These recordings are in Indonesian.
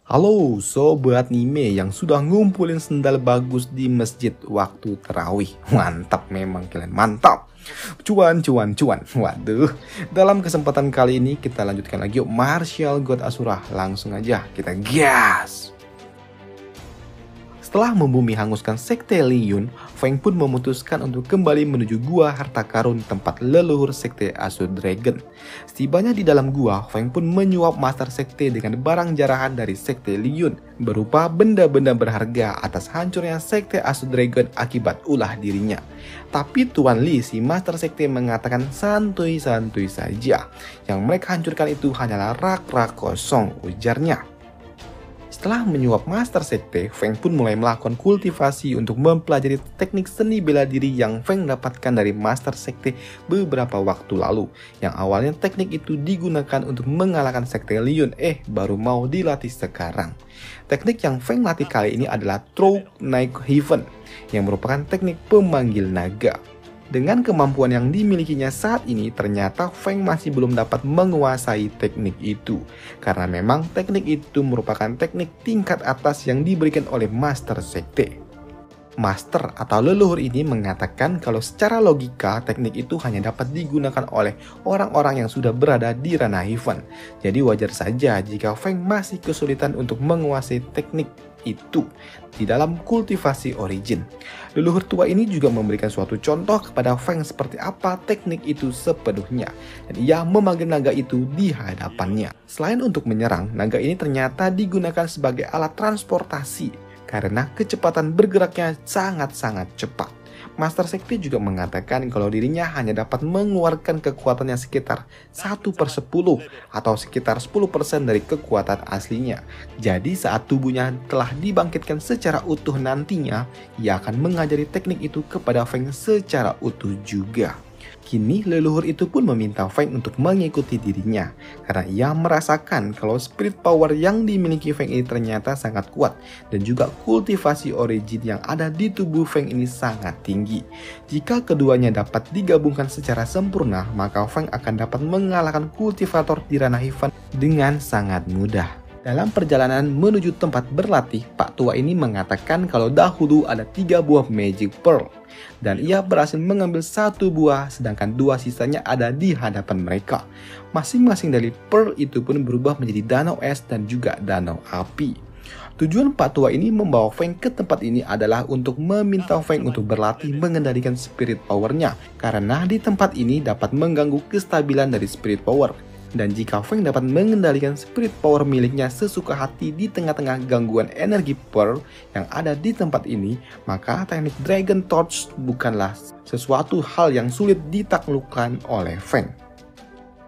Halo Sobat Nime yang sudah ngumpulin sendal bagus di masjid waktu terawih. Mantap memang kalian, mantap. Cuan. Waduh. Dalam kesempatan kali ini kita lanjutkan lagi yuk Martial God Asura. Langsung aja kita gas. Setelah membumi hanguskan Sekte Liyun, Feng pun memutuskan untuk kembali menuju gua harta karun tempat leluhur Sekte Azure Dragon. Setibanya di dalam gua, Feng pun menyuap Master Sekte dengan barang jarahan dari Sekte Liyun, berupa benda-benda berharga atas hancurnya Sekte Azure Dragon akibat ulah dirinya. Tapi Tuan Li, si Master Sekte, mengatakan santuy-santuy saja. Yang mereka hancurkan itu hanyalah rak-rak kosong, ujarnya. Setelah menyuap Master Sekte, Feng pun mulai melakukan kultivasi untuk mempelajari teknik seni bela diri yang Feng dapatkan dari Master Sekte beberapa waktu lalu. Yang awalnya teknik itu digunakan untuk mengalahkan Sekte Liyun, baru mau dilatih sekarang. Teknik yang Feng latih kali ini adalah Throw Night Heaven, yang merupakan teknik pemanggil naga. Dengan kemampuan yang dimilikinya saat ini, ternyata Feng masih belum dapat menguasai teknik itu. Karena memang teknik itu merupakan teknik tingkat atas yang diberikan oleh Master Sekte. Master atau leluhur ini mengatakan kalau secara logika teknik itu hanya dapat digunakan oleh orang-orang yang sudah berada di ranah Heaven. Jadi wajar saja jika Feng masih kesulitan untuk menguasai teknik itu di dalam kultivasi origin. Leluhur tua ini juga memberikan suatu contoh kepada Feng seperti apa teknik itu sepenuhnya, dan ia memanggil naga itu di hadapannya. Selain untuk menyerang, naga ini ternyata digunakan sebagai alat transportasi karena kecepatan bergeraknya sangat-sangat cepat. Master Sekte juga mengatakan kalau dirinya hanya dapat mengeluarkan kekuatannya sekitar 1/10 atau sekitar 10% dari kekuatan aslinya. Jadi saat tubuhnya telah dibangkitkan secara utuh nantinya, ia akan mengajari teknik itu kepada Feng secara utuh juga. Kini leluhur itu pun meminta Feng untuk mengikuti dirinya, karena ia merasakan kalau spirit power yang dimiliki Feng ini ternyata sangat kuat, dan juga kultivasi origin yang ada di tubuh Feng ini sangat tinggi. Jika keduanya dapat digabungkan secara sempurna, maka Feng akan dapat mengalahkan kultivator di ranah Heaven dengan sangat mudah. Dalam perjalanan menuju tempat berlatih, Pak Tua ini mengatakan kalau dahulu ada 3 buah Magic Pearl, dan ia berhasil mengambil 1 buah, sedangkan 2 sisanya ada di hadapan mereka. Masing-masing dari Pearl itu pun berubah menjadi danau es dan juga danau api. Tujuan Pak Tua ini membawa Feng ke tempat ini adalah untuk meminta Feng untuk berlatih mengendalikan spirit powernya, karena di tempat ini dapat mengganggu kestabilan dari spirit power. Dan jika Feng dapat mengendalikan spirit power miliknya sesuka hati di tengah-tengah gangguan energi Pearl yang ada di tempat ini, maka teknik Dragon Torch bukanlah sesuatu hal yang sulit ditaklukkan oleh Feng.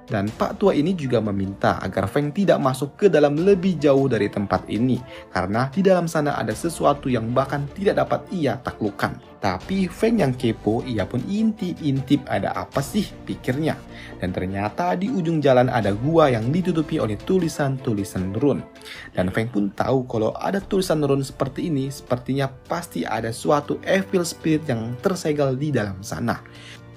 Dan Pak Tua ini juga meminta agar Feng tidak masuk ke dalam lebih jauh dari tempat ini, karena di dalam sana ada sesuatu yang bahkan tidak dapat ia taklukkan. Tapi Feng yang kepo, ia pun intip-intip ada apa sih pikirnya. Dan ternyata di ujung jalan ada gua yang ditutupi oleh tulisan-tulisan rune. Dan Feng pun tahu kalau ada tulisan rune seperti ini, sepertinya pasti ada suatu evil spirit yang tersegel di dalam sana.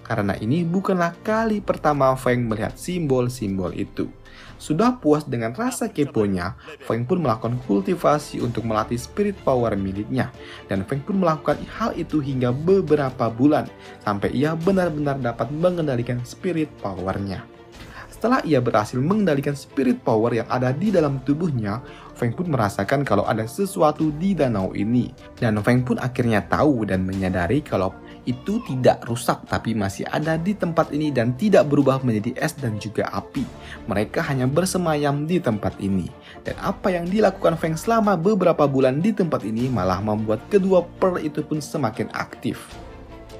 Karena ini bukanlah kali pertama Feng melihat simbol-simbol itu. Sudah puas dengan rasa keponya, Feng pun melakukan kultivasi untuk melatih spirit power miliknya. Dan Feng pun melakukan hal itu hingga beberapa bulan, sampai ia benar-benar dapat mengendalikan spirit powernya. Setelah ia berhasil mengendalikan spirit power yang ada di dalam tubuhnya, Feng pun merasakan kalau ada sesuatu di danau ini. Dan Feng pun akhirnya tahu dan menyadari kalau itu tidak rusak tapi masih ada di tempat ini dan tidak berubah menjadi es dan juga api. Mereka hanya bersemayam di tempat ini. Dan apa yang dilakukan Feng selama beberapa bulan di tempat ini malah membuat kedua Pearl itu pun semakin aktif.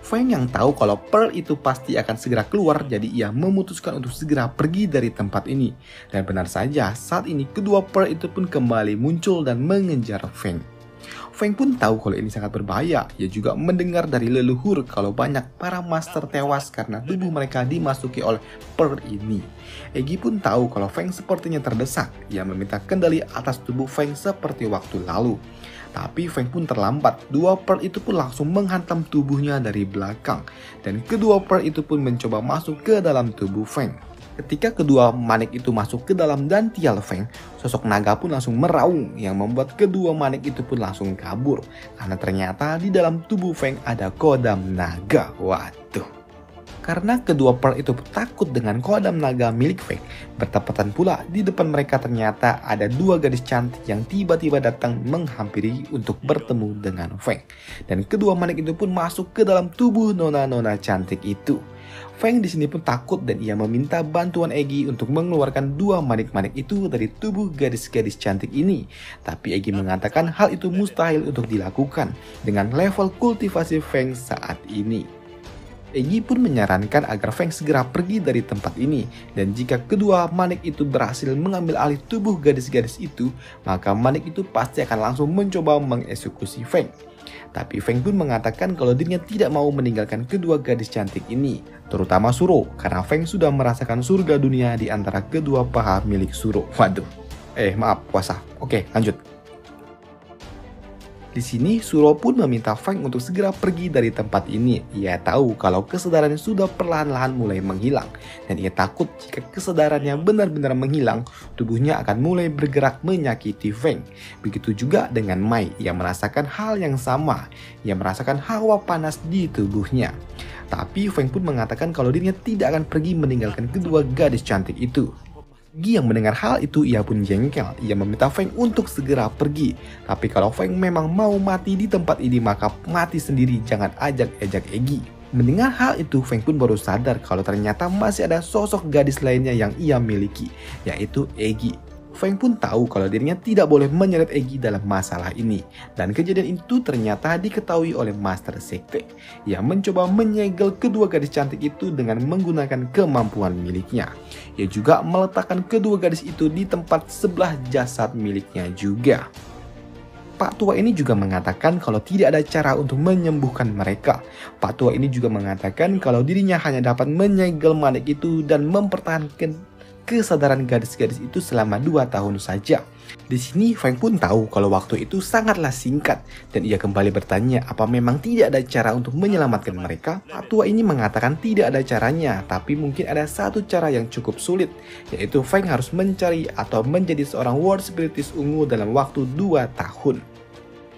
Feng yang tahu kalau Pearl itu pasti akan segera keluar, jadi ia memutuskan untuk segera pergi dari tempat ini. Dan benar saja, saat ini kedua Pearl itu pun kembali muncul dan mengejar Feng. Feng pun tahu kalau ini sangat berbahaya. Ia juga mendengar dari leluhur kalau banyak para master tewas karena tubuh mereka dimasuki oleh Pearl ini. Egi pun tahu kalau Feng sepertinya terdesak. Ia meminta kendali atas tubuh Feng seperti waktu lalu. Tapi Feng pun terlambat. 2 Pearl itu pun langsung menghantam tubuhnya dari belakang. Dan kedua Pearl itu pun mencoba masuk ke dalam tubuh Feng. Ketika kedua manik itu masuk ke dalam dantial Feng, sosok naga pun langsung meraung yang membuat kedua manik itu pun langsung kabur. Karena ternyata di dalam tubuh Feng ada kodam naga. Waduh. Karena kedua pearl itu takut dengan kodam naga milik Feng, bertepatan pula di depan mereka ternyata ada dua gadis cantik yang tiba-tiba datang menghampiri untuk bertemu dengan Feng. Dan kedua manik itu pun masuk ke dalam tubuh nona-nona cantik itu. Feng di sini pun takut dan ia meminta bantuan Eggy untuk mengeluarkan dua manik-manik itu dari tubuh gadis-gadis cantik ini. Tapi Eggy mengatakan hal itu mustahil untuk dilakukan dengan level kultivasi Feng saat ini. Eggy pun menyarankan agar Feng segera pergi dari tempat ini, dan jika kedua manik itu berhasil mengambil alih tubuh gadis-gadis itu, maka manik itu pasti akan langsung mencoba mengeksekusi Feng. Tapi Feng pun mengatakan kalau dirinya tidak mau meninggalkan kedua gadis cantik ini, terutama Suro, karena Feng sudah merasakan surga dunia di antara kedua paha milik Suro. Waduh, maaf, puasa. Oke, lanjut. Di sini Suro pun meminta Feng untuk segera pergi dari tempat ini. Ia tahu kalau kesadarannya sudah perlahan-lahan mulai menghilang, dan ia takut jika kesadarannya benar-benar menghilang, tubuhnya akan mulai bergerak menyakiti Feng. Begitu juga dengan Mai, yang merasakan hal yang sama. Ia merasakan hawa panas di tubuhnya. Tapi Feng pun mengatakan kalau dirinya tidak akan pergi meninggalkan kedua gadis cantik itu. Gi yang mendengar hal itu ia pun jengkel. Ia meminta Feng untuk segera pergi. Tapi kalau Feng memang mau mati di tempat ini maka mati sendiri, jangan ajak-ajak Eggy. Mendengar hal itu Feng pun baru sadar kalau ternyata masih ada sosok gadis lainnya yang ia miliki, yaitu Eggy. Feng pun tahu kalau dirinya tidak boleh menyeret Eggy dalam masalah ini. Dan kejadian itu ternyata diketahui oleh Master Sekte yang mencoba menyegel kedua gadis cantik itu dengan menggunakan kemampuan miliknya. Ia juga meletakkan kedua gadis itu di tempat sebelah jasad miliknya juga. Pak tua ini juga mengatakan kalau tidak ada cara untuk menyembuhkan mereka. Pak tua ini juga mengatakan kalau dirinya hanya dapat menyegel manik itu dan mempertahankan kesadaran gadis-gadis itu selama 2 tahun saja. Di sini Feng pun tahu kalau waktu itu sangatlah singkat, dan ia kembali bertanya apa memang tidak ada cara untuk menyelamatkan mereka. Pak tua ini mengatakan tidak ada caranya, tapi mungkin ada satu cara yang cukup sulit, yaitu Feng harus mencari atau menjadi seorang World Spiritist ungu dalam waktu 2 tahun.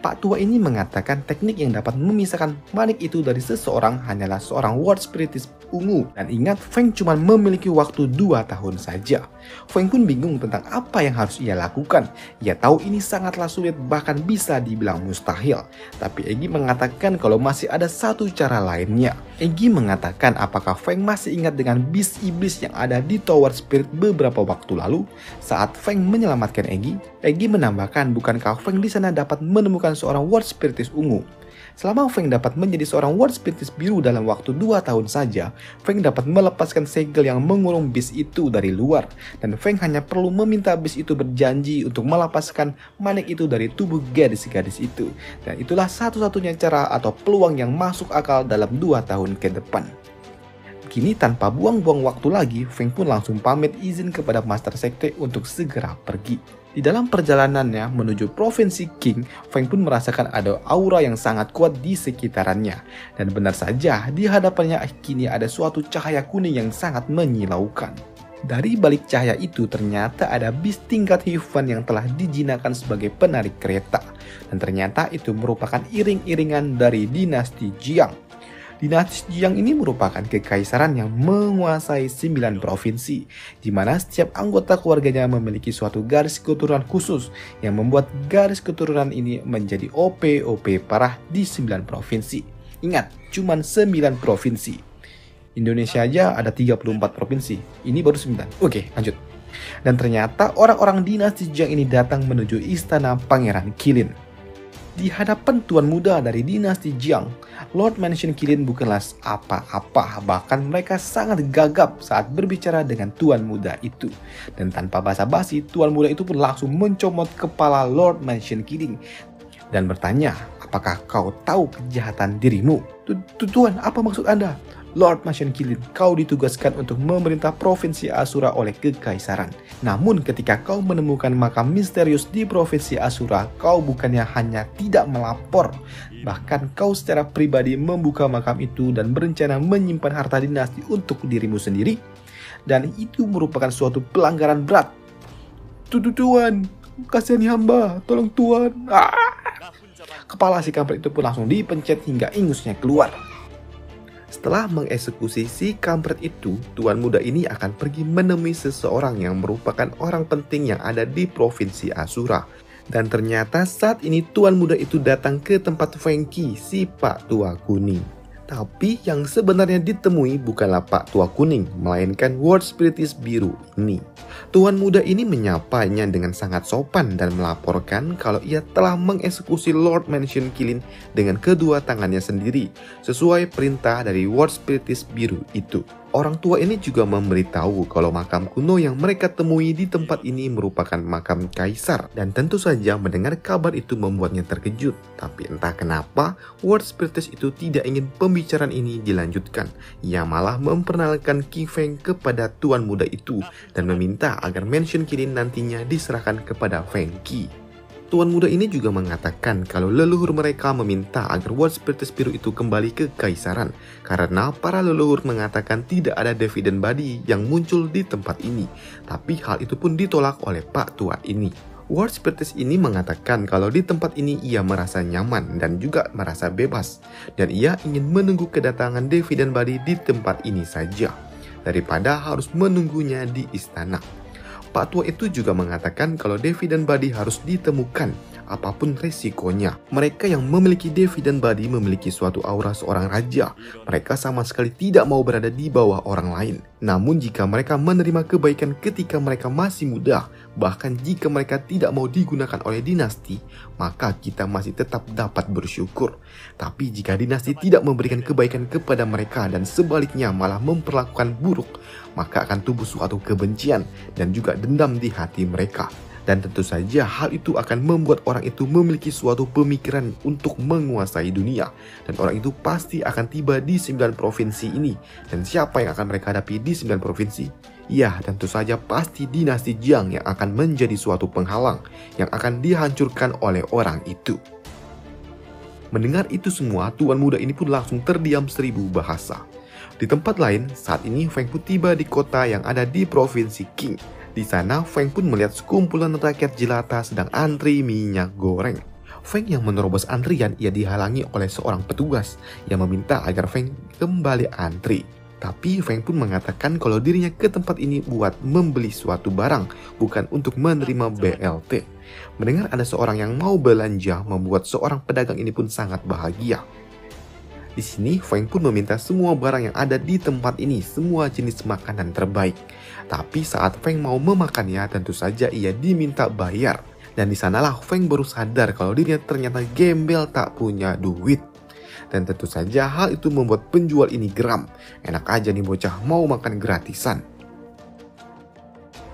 Pak tua ini mengatakan teknik yang dapat memisahkan manik itu dari seseorang hanyalah seorang World Spiritist ungu. Dan ingat, Feng cuma memiliki waktu 2 tahun saja. Feng pun bingung tentang apa yang harus ia lakukan. Ia tahu ini sangatlah sulit, bahkan bisa dibilang mustahil. Tapi Eggy mengatakan kalau masih ada satu cara lainnya. Eggy mengatakan apakah Feng masih ingat dengan bis iblis yang ada di Tower Spirit beberapa waktu lalu saat Feng menyelamatkan Eggy. Eggy menambahkan bukankah Feng di sana dapat menemukan seorang World Spiritist ungu. Selama Feng dapat menjadi seorang World Spiritist biru dalam waktu 2 tahun saja, Feng dapat melepaskan segel yang mengurung bis itu dari luar. Dan Feng hanya perlu meminta bis itu berjanji untuk melepaskan manik itu dari tubuh gadis-gadis itu. Dan itulah satu-satunya cara atau peluang yang masuk akal dalam 2 tahun ke depan. Kini tanpa buang-buang waktu lagi, Feng pun langsung pamit izin kepada Master Sekte untuk segera pergi. Di dalam perjalanannya menuju Provinsi Qing, Feng pun merasakan ada aura yang sangat kuat di sekitarannya. Dan benar saja, di hadapannya kini ada suatu cahaya kuning yang sangat menyilaukan. Dari balik cahaya itu ternyata ada bis tingkat Hyuan yang telah dijinakan sebagai penarik kereta. Dan ternyata itu merupakan iring-iringan dari dinasti Jiang. Dinasti Jiang ini merupakan kekaisaran yang menguasai 9 provinsi, di mana setiap anggota keluarganya memiliki suatu garis keturunan khusus yang membuat garis keturunan ini menjadi OP parah di 9 provinsi. Ingat, cuma 9 provinsi. Indonesia aja ada 34 provinsi, ini baru 9. Oke, lanjut. Dan ternyata orang-orang dinasti Jiang ini datang menuju istana Pangeran Qilin. Di hadapan tuan muda dari dinasti Jiang, Lord Mansion Qilin bukanlah apa-apa, bahkan mereka sangat gagap saat berbicara dengan tuan muda itu. Dan tanpa basa-basi, tuan muda itu pun langsung mencomot kepala Lord Mansion Qilin dan bertanya, apakah kau tahu kejahatan dirimu? Tuan, apa maksud Anda? Lord Manchin Qilin, kau ditugaskan untuk memerintah provinsi Asura oleh kekaisaran. Namun ketika kau menemukan makam misterius di provinsi Asura, kau bukannya hanya tidak melapor, bahkan kau secara pribadi membuka makam itu dan berencana menyimpan harta dinasti untuk dirimu sendiri. Dan itu merupakan suatu pelanggaran berat. Tuan, kasihani hamba, tolong Tuan. Kepala si kampret itu pun langsung dipencet hingga ingusnya keluar. Setelah mengeksekusi si kampret itu, tuan muda ini akan pergi menemui seseorang yang merupakan orang penting yang ada di provinsi Asura. Dan ternyata saat ini tuan muda itu datang ke tempat Feng Qi, si Pak Tua Kuning. Tapi yang sebenarnya ditemui bukanlah Pak Tua Kuning, melainkan World Spiritus biru ini. Tuan muda ini menyapanya dengan sangat sopan dan melaporkan kalau ia telah mengeksekusi Lord Manchin Qilin dengan kedua tangannya sendiri, sesuai perintah dari World Spiritus biru itu. Orang tua ini juga memberitahu kalau makam kuno yang mereka temui di tempat ini merupakan makam kaisar. Dan tentu saja mendengar kabar itu membuatnya terkejut. Tapi entah kenapa, World Spiritus itu tidak ingin pembicaraan ini dilanjutkan. Ia malah memperkenalkan Qi Feng kepada tuan muda itu dan meminta agar Manchin Qilin nantinya diserahkan kepada Feng Qi. Tuan muda ini juga mengatakan kalau leluhur mereka meminta agar World Spiritus biru itu kembali ke kaisaran karena para leluhur mengatakan tidak ada dividen body yang muncul di tempat ini. Tapi hal itu pun ditolak oleh Pak Tua ini. World Spiritus ini mengatakan kalau di tempat ini ia merasa nyaman dan juga merasa bebas, dan ia ingin menunggu kedatangan dividen body di tempat ini saja daripada harus menunggunya di istana. Pak Tua itu juga mengatakan kalau dividen body harus ditemukan apapun resikonya. Mereka yang memiliki dividen body memiliki suatu aura seorang raja. Mereka sama sekali tidak mau berada di bawah orang lain. Namun jika mereka menerima kebaikan ketika mereka masih muda, bahkan jika mereka tidak mau digunakan oleh dinasti, maka kita masih tetap dapat bersyukur. Tapi jika dinasti tidak memberikan kebaikan kepada mereka dan sebaliknya malah memperlakukan buruk, maka akan tumbuh suatu kebencian dan juga dendam di hati mereka. Dan tentu saja hal itu akan membuat orang itu memiliki suatu pemikiran untuk menguasai dunia. Dan orang itu pasti akan tiba di 9 provinsi ini. Dan siapa yang akan mereka hadapi di 9 provinsi? Ya, tentu saja pasti dinasti Jiang yang akan menjadi suatu penghalang yang akan dihancurkan oleh orang itu. Mendengar itu semua, tuan muda ini pun langsung terdiam 1000 bahasa. Di tempat lain, saat ini Feng pun tiba di kota yang ada di provinsi Qing. Di sana, Feng pun melihat sekumpulan rakyat jelata sedang antri minyak goreng. Feng yang menerobos antrian, ia dihalangi oleh seorang petugas yang meminta agar Feng kembali antri. Tapi Feng pun mengatakan kalau dirinya ke tempat ini buat membeli suatu barang, bukan untuk menerima BLT. Mendengar ada seorang yang mau belanja, membuat seorang pedagang ini pun sangat bahagia. Di sini, Feng pun meminta semua barang yang ada di tempat ini, semua jenis makanan terbaik. Tapi saat Feng mau memakannya, tentu saja ia diminta bayar. Dan di sanalah Feng baru sadar kalau dirinya ternyata gembel tak punya duit. Dan tentu saja hal itu membuat penjual ini geram. Enak aja nih bocah mau makan gratisan.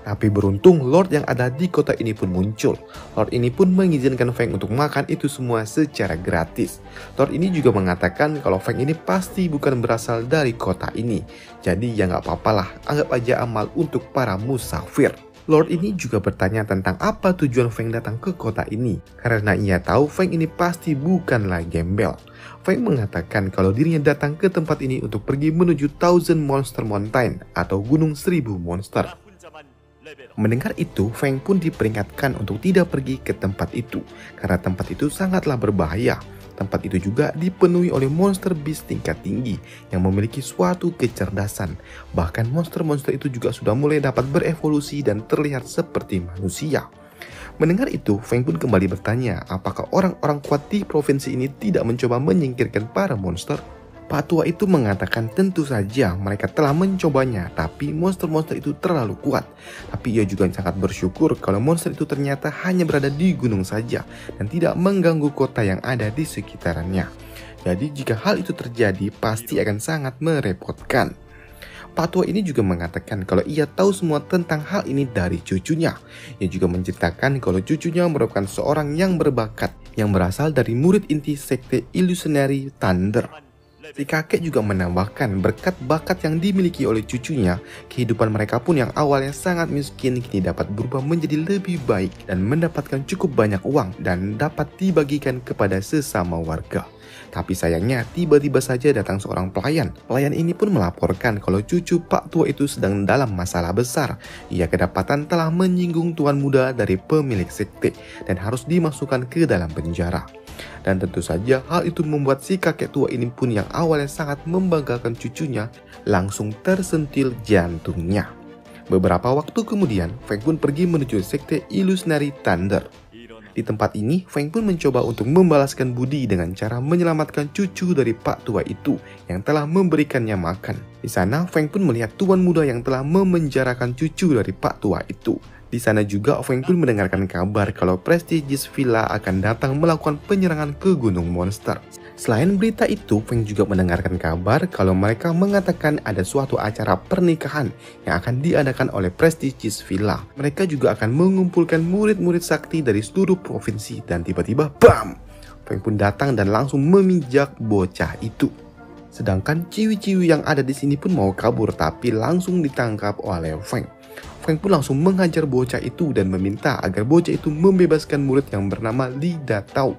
Tapi beruntung Lord yang ada di kota ini pun muncul. Lord ini pun mengizinkan Feng untuk makan itu semua secara gratis. Lord ini juga mengatakan kalau Feng ini pasti bukan berasal dari kota ini. Jadi ya nggak apa-apalah, anggap aja amal untuk para musafir. Lord ini juga bertanya tentang apa tujuan Feng datang ke kota ini. Karena ia tahu Feng ini pasti bukanlah gembel. Feng mengatakan kalau dirinya datang ke tempat ini untuk pergi menuju Thousand Monster Mountain atau Gunung 1000 Monster. Mendengar itu, Feng pun diperingatkan untuk tidak pergi ke tempat itu, karena tempat itu sangatlah berbahaya. Tempat itu juga dipenuhi oleh monster beast tingkat tinggi yang memiliki suatu kecerdasan. Bahkan monster-monster itu juga sudah mulai dapat berevolusi dan terlihat seperti manusia. Mendengar itu, Feng pun kembali bertanya, apakah orang-orang kuat di provinsi ini tidak mencoba menyingkirkan para monster? Pak Tua itu mengatakan tentu saja mereka telah mencobanya, tapi monster-monster itu terlalu kuat. Tapi ia juga sangat bersyukur kalau monster itu ternyata hanya berada di gunung saja dan tidak mengganggu kota yang ada di sekitarannya. Jadi jika hal itu terjadi pasti akan sangat merepotkan. Pak Tua ini juga mengatakan kalau ia tahu semua tentang hal ini dari cucunya. Ia juga menceritakan kalau cucunya merupakan seorang yang berbakat yang berasal dari murid inti sekte Illusionary Thunder. Si kakek juga menambahkan berkat bakat yang dimiliki oleh cucunya, kehidupan mereka pun yang awalnya sangat miskin kini dapat berubah menjadi lebih baik dan mendapatkan cukup banyak uang dan dapat dibagikan kepada sesama warga. Tapi sayangnya tiba-tiba saja datang seorang pelayan. Pelayan ini pun melaporkan kalau cucu Pak Tua itu sedang dalam masalah besar. Ia kedapatan telah menyinggung tuan muda dari pemilik sekte dan harus dimasukkan ke dalam penjara. Dan tentu saja hal itu membuat si kakek tua ini pun yang awalnya sangat membanggakan cucunya langsung tersentil jantungnya. Beberapa waktu kemudian, Feng pun pergi menuju sekte Illusionary Thunder. Di tempat ini, Feng pun mencoba untuk membalaskan budi dengan cara menyelamatkan cucu dari Pak Tua itu yang telah memberikannya makan. Di sana, Feng pun melihat tuan muda yang telah memenjarakan cucu dari Pak Tua itu. Di sana juga Feng pun mendengarkan kabar kalau Prestigious Villa akan datang melakukan penyerangan ke Gunung Monster. Selain berita itu, Feng juga mendengarkan kabar kalau mereka mengatakan ada suatu acara pernikahan yang akan diadakan oleh Prestigious Villa. Mereka juga akan mengumpulkan murid-murid sakti dari seluruh provinsi dan tiba-tiba BAM! Feng pun datang dan langsung memijak bocah itu. Sedangkan ciwi-ciwi yang ada di sini pun mau kabur tapi langsung ditangkap oleh Feng. Feng pun langsung menghajar bocah itu dan meminta agar bocah itu membebaskan murid yang bernama Li Datao.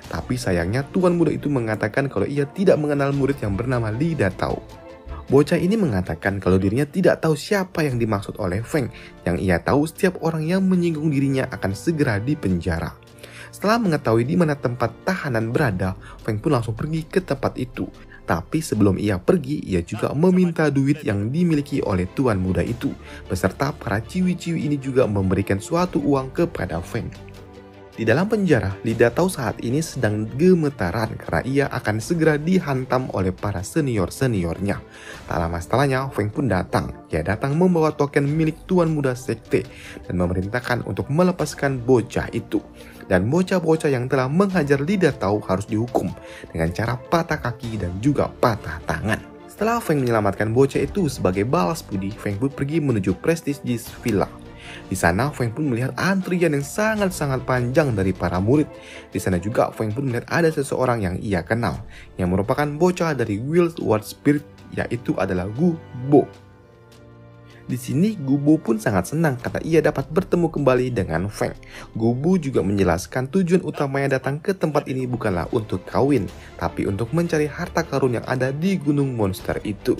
Tapi sayangnya tuan muda itu mengatakan kalau ia tidak mengenal murid yang bernama Li Datao. Bocah ini mengatakan kalau dirinya tidak tahu siapa yang dimaksud oleh Feng. Yang ia tahu setiap orang yang menyinggung dirinya akan segera dipenjara. Setelah mengetahui di mana tempat tahanan berada, Feng pun langsung pergi ke tempat itu. Tapi sebelum ia pergi, ia juga meminta duit yang dimiliki oleh tuan muda itu. Beserta para ciwi-ciwi ini juga memberikan suatu uang kepada Feng. Di dalam penjara, Li Datao saat ini sedang gemetaran karena ia akan segera dihantam oleh para senior-seniornya. Tak lama setelahnya, Feng pun datang. Ia datang membawa token milik tuan muda sekte dan memerintahkan untuk melepaskan bocah itu. Dan bocah-bocah yang telah menghajar Li Datao harus dihukum dengan cara patah kaki dan juga patah tangan. Setelah Feng menyelamatkan bocah itu sebagai balas budi, Feng pun pergi menuju Prestigious Villa. Di sana, Feng pun melihat antrian yang sangat-sangat panjang dari para murid. Di sana juga, Feng pun melihat ada seseorang yang ia kenal, yang merupakan bocah dari Wild Ward Spirit, yaitu adalah Gu Bo. Di sini, Gu Bo pun sangat senang karena ia dapat bertemu kembali dengan Feng. Gu Bo juga menjelaskan tujuan utamanya datang ke tempat ini bukanlah untuk kawin, tapi untuk mencari harta karun yang ada di Gunung Monster itu.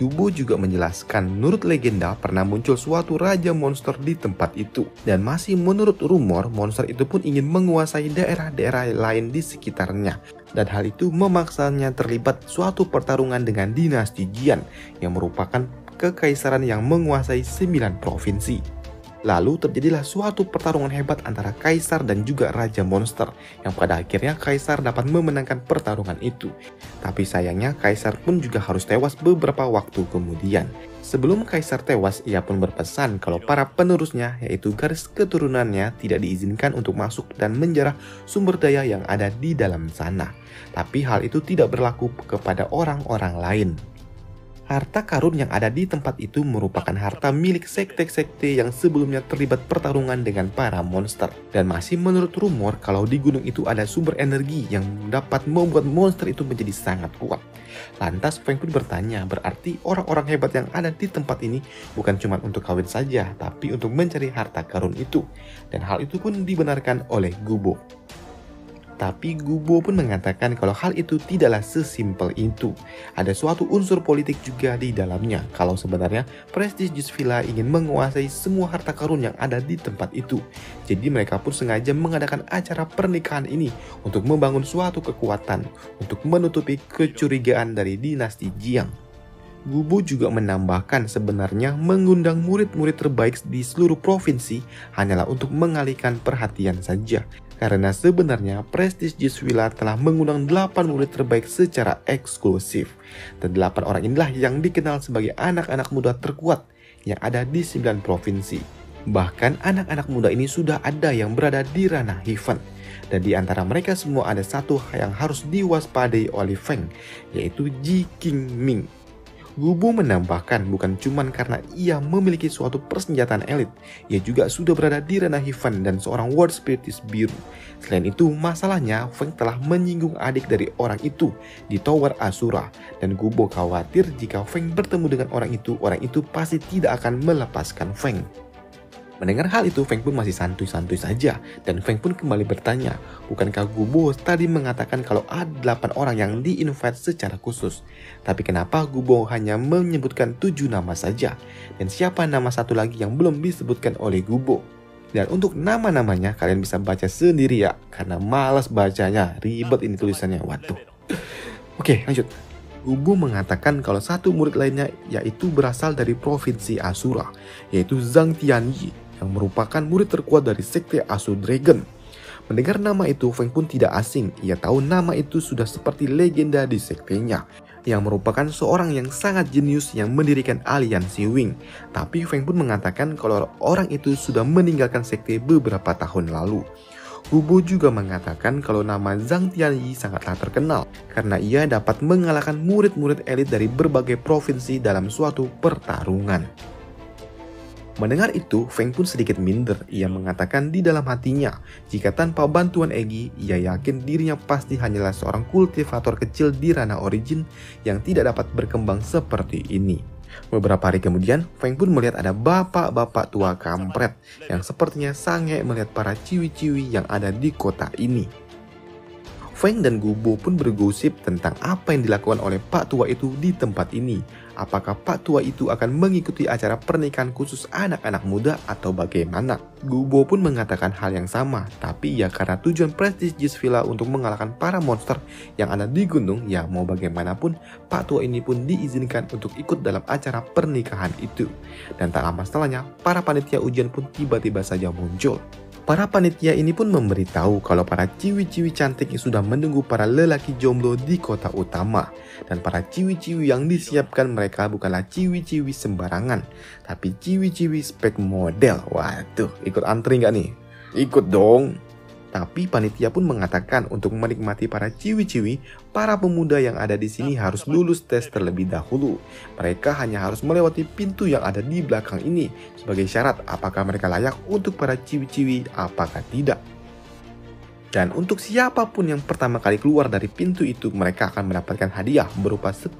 Gu Bo juga menjelaskan menurut legenda pernah muncul suatu raja monster di tempat itu. Dan masih menurut rumor, monster itu pun ingin menguasai daerah-daerah lain di sekitarnya. Dan hal itu memaksanya terlibat suatu pertarungan dengan dinasti Jian yang merupakan kekaisaran yang menguasai 9 provinsi. Lalu terjadilah suatu pertarungan hebat antara kaisar dan juga raja monster, yang pada akhirnya kaisar dapat memenangkan pertarungan itu. Tapi sayangnya kaisar pun juga harus tewas beberapa waktu kemudian. Sebelum kaisar tewas, ia pun berpesan kalau para penerusnya, yaitu garis keturunannya, tidak diizinkan untuk masuk dan menjarah sumber daya yang ada di dalam sana. Tapi hal itu tidak berlaku kepada orang-orang lain. Harta karun yang ada di tempat itu merupakan harta milik sekte-sekte yang sebelumnya terlibat pertarungan dengan para monster. Dan masih menurut rumor kalau di gunung itu ada sumber energi yang dapat membuat monster itu menjadi sangat kuat. Lantas Feng pun bertanya, berarti orang-orang hebat yang ada di tempat ini bukan cuma untuk kawin saja, tapi untuk mencari harta karun itu. Dan hal itu pun dibenarkan oleh Gu Bo. Tapi Gu Bo pun mengatakan kalau hal itu tidaklah sesimpel itu. Ada suatu unsur politik juga di dalamnya. Kalau sebenarnya Prestigious Villa ingin menguasai semua harta karun yang ada di tempat itu. Jadi mereka pun sengaja mengadakan acara pernikahan ini untuk membangun suatu kekuatan untuk menutupi kecurigaan dari dinasti Jiang. Gu Bo juga menambahkan sebenarnya mengundang murid-murid terbaik di seluruh provinsi hanyalah untuk mengalihkan perhatian saja. Karena sebenarnya Prestigious Villa telah mengundang 8 murid terbaik secara eksklusif. Dan 8 orang inilah yang dikenal sebagai anak-anak muda terkuat yang ada di 9 provinsi. Bahkan anak-anak muda ini sudah ada yang berada di ranah Heaven. Dan di antara mereka semua ada satu yang harus diwaspadai oleh Feng, yaitu Ji Qingming. Gubo menambahkan bukan cuman karena ia memiliki suatu persenjataan elit, ia juga sudah berada di ranah Heaven dan seorang World Spiritist biru. Selain itu, masalahnya Feng telah menyinggung adik dari orang itu di Tower Asura, dan Gubo khawatir jika Feng bertemu dengan orang itu pasti tidak akan melepaskan Feng. Mendengar hal itu, Feng pun masih santuy-santuy saja, dan Feng pun kembali bertanya, bukankah Gubo tadi mengatakan kalau ada 8 orang yang di-invite secara khusus? Tapi kenapa Gubo hanya menyebutkan 7 nama saja? Dan siapa nama satu lagi yang belum disebutkan oleh Gubo? Dan untuk nama-namanya kalian bisa baca sendiri ya, karena malas bacanya, ribet ini tulisannya, waduh. Oke, lanjut. Gubo mengatakan kalau satu murid lainnya yaitu berasal dari provinsi Asura, yaitu Zhang Tianyi, yang merupakan murid terkuat dari sekte Asur Dragon. Mendengar nama itu, Feng pun tidak asing. Ia tahu nama itu sudah seperti legenda di sektenya, yang merupakan seorang yang sangat jenius yang mendirikan aliansi Wing. Tapi Feng pun mengatakan kalau orang itu sudah meninggalkan sekte beberapa tahun lalu. Gubo juga mengatakan kalau nama Zhang Tianyi sangatlah terkenal karena ia dapat mengalahkan murid-murid elit dari berbagai provinsi dalam suatu pertarungan. Mendengar itu, Feng pun sedikit minder. Ia mengatakan di dalam hatinya, jika tanpa bantuan Egi, ia yakin dirinya pasti hanyalah seorang kultivator kecil di ranah origin yang tidak dapat berkembang seperti ini. Beberapa hari kemudian, Feng pun melihat ada bapak-bapak tua kampret yang sepertinya sange melihat para ciwi-ciwi yang ada di kota ini. Feng dan Gubo pun bergosip tentang apa yang dilakukan oleh Pak Tua itu di tempat ini. Apakah Pak Tua itu akan mengikuti acara pernikahan khusus anak-anak muda atau bagaimana? Gubo pun mengatakan hal yang sama, tapi ya karena tujuan prestigious villa untuk mengalahkan para monster yang ada di gunung, ya mau bagaimanapun Pak Tua ini pun diizinkan untuk ikut dalam acara pernikahan itu. Dan tak lama setelahnya, para panitia ujian pun tiba-tiba saja muncul. Para panitia ini pun memberitahu kalau para ciwi-ciwi cantik sudah menunggu para lelaki jomblo di kota utama. Dan para ciwi-ciwi yang disiapkan mereka bukanlah ciwi-ciwi sembarangan, tapi ciwi-ciwi spek model. Waduh, ikut antri nggak nih? Ikut dong! Tapi panitia pun mengatakan untuk menikmati para ciwi-ciwi, para pemuda yang ada di sini harus lulus tes terlebih dahulu. Mereka hanya harus melewati pintu yang ada di belakang ini sebagai syarat apakah mereka layak untuk para ciwi-ciwi apakah tidak. Dan untuk siapapun yang pertama kali keluar dari pintu itu, mereka akan mendapatkan hadiah berupa 10.000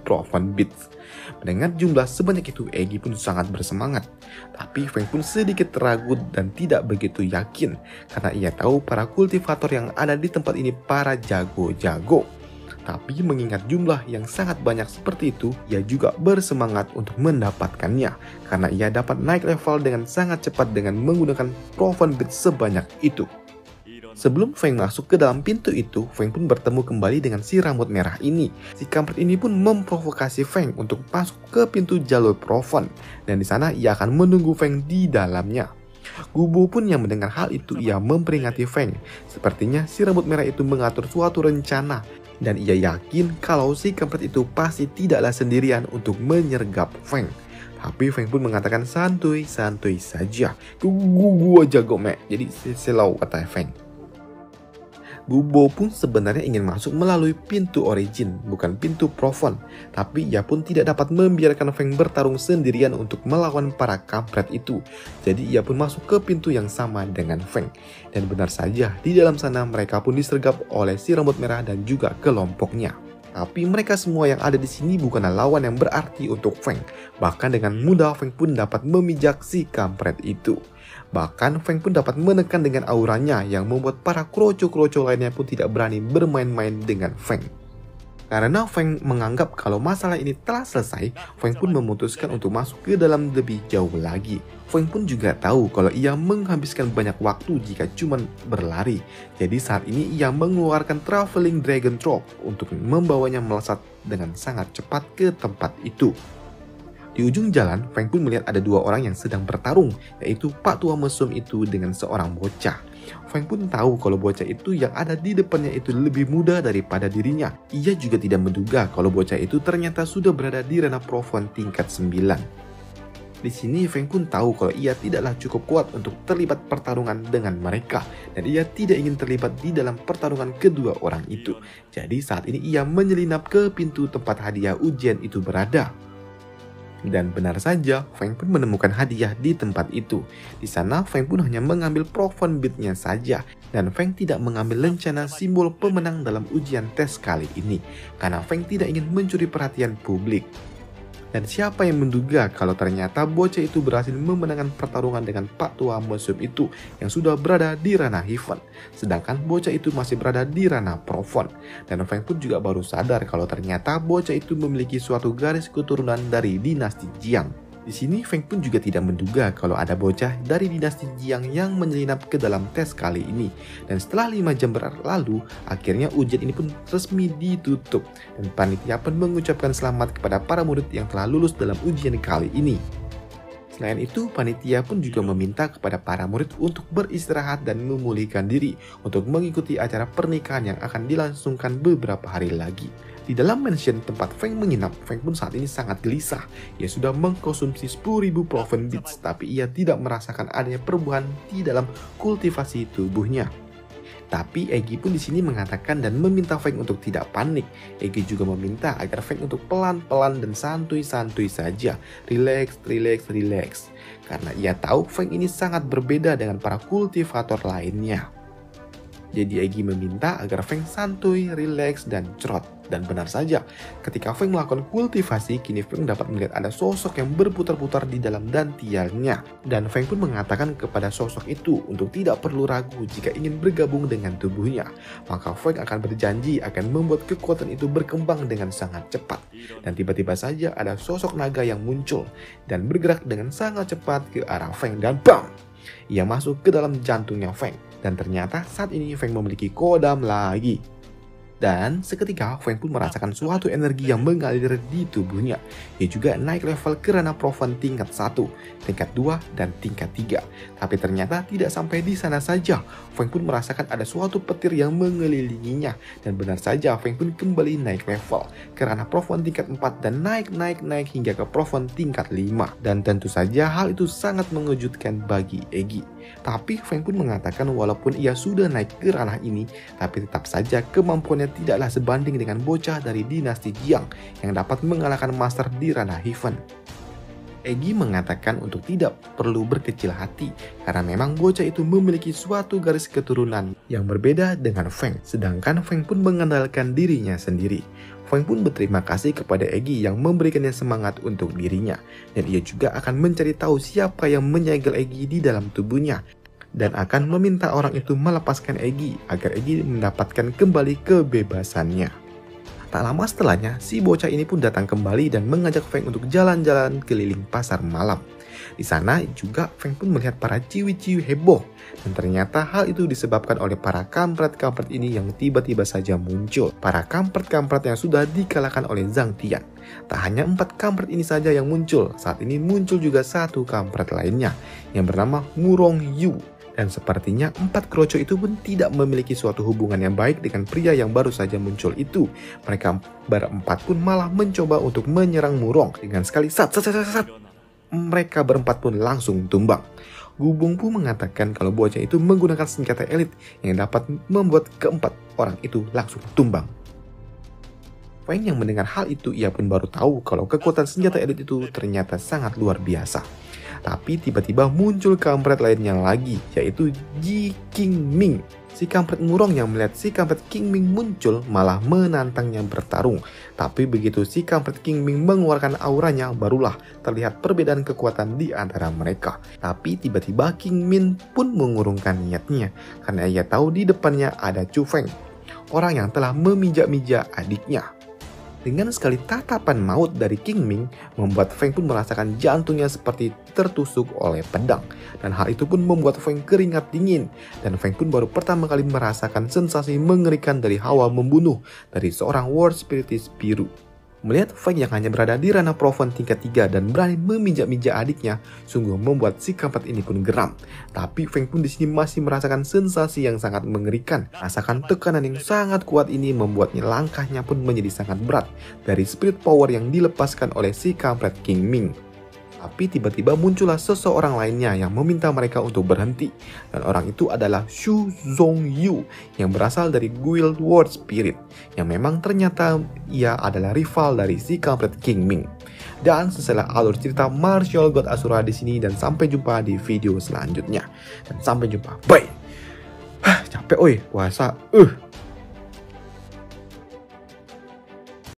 Proven Bits. Mendengar jumlah sebanyak itu, Egi pun sangat bersemangat. Tapi Feng pun sedikit ragu dan tidak begitu yakin, karena ia tahu para kultivator yang ada di tempat ini para jago-jago. Tapi mengingat jumlah yang sangat banyak seperti itu, ia juga bersemangat untuk mendapatkannya, karena ia dapat naik level dengan sangat cepat dengan menggunakan Proven Bits sebanyak itu. Sebelum Feng masuk ke dalam pintu itu, Feng pun bertemu kembali dengan si rambut merah ini. Si kampret ini pun memprovokasi Feng untuk masuk ke pintu jalur Proven, dan di sana ia akan menunggu Feng di dalamnya. Gubo pun yang mendengar hal itu, ia memperingati Feng. Sepertinya si rambut merah itu mengatur suatu rencana, dan ia yakin kalau si kampret itu pasti tidaklah sendirian untuk menyergap Feng. Tapi Feng pun mengatakan santuy-santuy saja. Gua jago mek, jadi selau kata Feng. Gubo pun sebenarnya ingin masuk melalui pintu origin, bukan pintu Proven. Tapi ia pun tidak dapat membiarkan Feng bertarung sendirian untuk melawan para kampret itu. Jadi ia pun masuk ke pintu yang sama dengan Feng. Dan benar saja, di dalam sana mereka pun disergap oleh si rambut merah dan juga kelompoknya. Tapi mereka semua yang ada di sini bukanlah lawan yang berarti untuk Feng. Bahkan dengan mudah Feng pun dapat memijak si kampret itu. Bahkan Feng pun dapat menekan dengan auranya yang membuat para kroco-kroco lainnya pun tidak berani bermain-main dengan Feng. Karena Feng menganggap kalau masalah ini telah selesai, Feng pun memutuskan untuk masuk ke dalam lebih jauh lagi. Feng pun juga tahu kalau ia menghabiskan banyak waktu jika cuma berlari. Jadi saat ini ia mengeluarkan Traveling Dragon Trope untuk membawanya melesat dengan sangat cepat ke tempat itu. Di ujung jalan, Feng pun melihat ada dua orang yang sedang bertarung, yaitu Pak Tua Mesum itu dengan seorang bocah. Feng pun tahu kalau bocah itu yang ada di depannya itu lebih muda daripada dirinya. Ia juga tidak menduga kalau bocah itu ternyata sudah berada di ranah Proven tingkat 9. Di sini Feng pun tahu kalau ia tidaklah cukup kuat untuk terlibat pertarungan dengan mereka dan ia tidak ingin terlibat di dalam pertarungan kedua orang itu. Jadi saat ini ia menyelinap ke pintu tempat hadiah ujian itu berada. Dan benar saja, Feng pun menemukan hadiah di tempat itu. Di sana, Feng pun hanya mengambil Profound Beat-nya saja. Dan Feng tidak mengambil lencana simbol pemenang dalam ujian tes kali ini. Karena Feng tidak ingin mencuri perhatian publik. Dan siapa yang menduga kalau ternyata bocah itu berhasil memenangkan pertarungan dengan Pak Tua museum itu yang sudah berada di ranah Heaven. Sedangkan bocah itu masih berada di ranah Profound. Dan Feng pun juga baru sadar kalau ternyata bocah itu memiliki suatu garis keturunan dari dinasti Jiang. Di sini Feng pun juga tidak menduga kalau ada bocah dari dinasti Jiang yang menyelinap ke dalam tes kali ini. Dan setelah 5 jam berlalu, akhirnya ujian ini pun resmi ditutup. Dan panitia pun mengucapkan selamat kepada para murid yang telah lulus dalam ujian kali ini. Selain itu, panitia pun juga meminta kepada para murid untuk beristirahat dan memulihkan diri untuk mengikuti acara pernikahan yang akan dilangsungkan beberapa hari lagi. Di dalam mansion tempat Feng menginap, Feng pun saat ini sangat gelisah. Ia sudah mengkonsumsi 10.000 Profound Beats, tapi ia tidak merasakan adanya perubahan di dalam kultivasi tubuhnya. Tapi Egi pun di sini mengatakan dan meminta Feng untuk tidak panik. Egi juga meminta agar Feng untuk pelan-pelan dan santuy-santuy saja. Relax. Karena ia tahu Feng ini sangat berbeda dengan para kultivator lainnya. Jadi Egi meminta agar Feng santuy, relax, dan cerot. Dan benar saja, ketika Feng melakukan kultivasi, kini Feng dapat melihat ada sosok yang berputar-putar di dalam dantialnya. Dan Feng pun mengatakan kepada sosok itu untuk tidak perlu ragu jika ingin bergabung dengan tubuhnya. Maka Feng akan berjanji akan membuat kekuatan itu berkembang dengan sangat cepat. Dan tiba-tiba saja ada sosok naga yang muncul dan bergerak dengan sangat cepat ke arah Feng dan BAM! Ia masuk ke dalam jantungnya Feng. Dan ternyata saat ini Feng memiliki kodam lagi. Dan seketika Feng pun merasakan suatu energi yang mengalir di tubuhnya. Ia juga naik level ke ranah Profound tingkat 1, tingkat 2, dan tingkat 3. Tapi ternyata tidak sampai di sana saja. Feng pun merasakan ada suatu petir yang mengelilinginya. Dan benar saja Feng pun kembali naik level ke ranah Profound tingkat 4 dan naik hingga ke Profound tingkat 5. Dan tentu saja hal itu sangat mengejutkan bagi Egi. Tapi Feng pun mengatakan walaupun ia sudah naik ke ranah ini, tapi tetap saja kemampuannya tidaklah sebanding dengan bocah dari dinasti Jiang yang dapat mengalahkan master di ranah Heaven. Egi mengatakan untuk tidak perlu berkecil hati karena memang bocah itu memiliki suatu garis keturunan yang berbeda dengan Feng, sedangkan Feng pun mengandalkan dirinya sendiri. Feng pun berterima kasih kepada Egi yang memberikannya semangat untuk dirinya, dan ia juga akan mencari tahu siapa yang menyegel Egi di dalam tubuhnya dan akan meminta orang itu melepaskan Egi agar Egi mendapatkan kembali kebebasannya. Tak lama setelahnya, si bocah ini pun datang kembali dan mengajak Feng untuk jalan-jalan keliling pasar malam. Di sana juga Feng pun melihat para ciwi-ciwi heboh, dan ternyata hal itu disebabkan oleh para kampret-kampret ini yang tiba-tiba saja muncul. Para kampret-kampret yang sudah dikalahkan oleh Zhang Tian. Tak hanya 4 kampret ini saja yang muncul, saat ini muncul juga 1 kampret lainnya yang bernama Murong Yu. Dan sepertinya 4 kroco itu pun tidak memiliki suatu hubungan yang baik dengan pria yang baru saja muncul itu. Mereka berempat pun malah mencoba untuk menyerang Murong dengan sekali sat. Mereka berempat pun langsung tumbang. Gubung pun mengatakan kalau bocah itu menggunakan senjata elit yang dapat membuat keempat orang itu langsung tumbang. Feng yang mendengar hal itu, ia pun baru tahu kalau kekuatan senjata elit itu ternyata sangat luar biasa. Tapi tiba-tiba muncul kampret lainnya lagi, yaitu Ji Qingming. Si kampret Murong yang melihat si kampret Qingming muncul malah menantangnya bertarung. Tapi begitu si kampret Qingming mengeluarkan auranya, barulah terlihat perbedaan kekuatan di antara mereka. Tapi tiba-tiba Qingming pun mengurungkan niatnya, karena ia tahu di depannya ada Chu Feng, orang yang telah memijak-mijak adiknya. Dengan sekali tatapan maut dari Qingming, membuat Feng pun merasakan jantungnya seperti tertusuk oleh pedang. Dan hal itu pun membuat Feng keringat dingin. Dan Feng pun baru pertama kali merasakan sensasi mengerikan dari hawa membunuh dari seorang World Spiritist biru. Melihat Feng yang hanya berada di ranah Profound tingkat 3 dan berani memijak-mijak adiknya, sungguh membuat si kampret ini pun geram. Tapi Feng pun di sini masih merasakan sensasi yang sangat mengerikan. Rasakan tekanan yang sangat kuat ini membuatnya langkahnya pun menjadi sangat berat dari spirit power yang dilepaskan oleh si kampret Qingming. Tapi tiba-tiba muncullah seseorang lainnya yang meminta mereka untuk berhenti. Dan orang itu adalah Shu Zhongyu yang berasal dari Guild World Spirit, yang memang ternyata ia adalah rival dari si kampret King Ming. Dan setelah alur cerita Martial God Asura di sini, dan sampai jumpa di video selanjutnya. Dan sampai jumpa. Bye. Capek oi puasa.